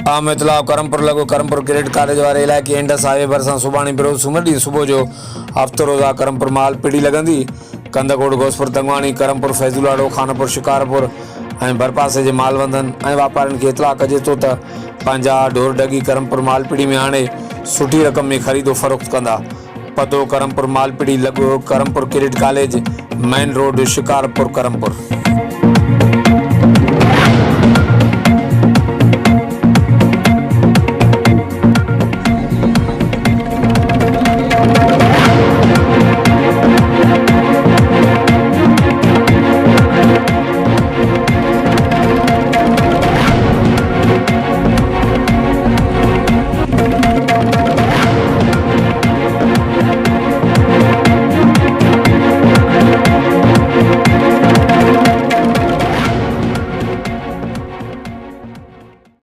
आम इतलाउ करमपुर लॻो Karampur credit college वारे इलाइक़े इंडस हाईवे भरिसां सुभाणे बिरोज़ सूमर ॾींहुं सुबुह जो हफ़्तो रोज़ा करमपुर माल पीढ़ी लॻंदी। कंदकोट घोसपुर तंगवाणी करमपुर फैज़ुलाड़ो खानपुर शिकारपुर ऐं भरपासे जे मालवंदन ऐं वापारियुनि खे इतला कजे थो त पंहिंजा ढोर ढगी करमपुर मालपीढ़ी में हाणे सुठी रक़म में ख़रीदो फ़रोख्त कंदा। पतो करमपुर मालपीढ़ी लॻो Karampur credit college main road Shikarpur Karampur.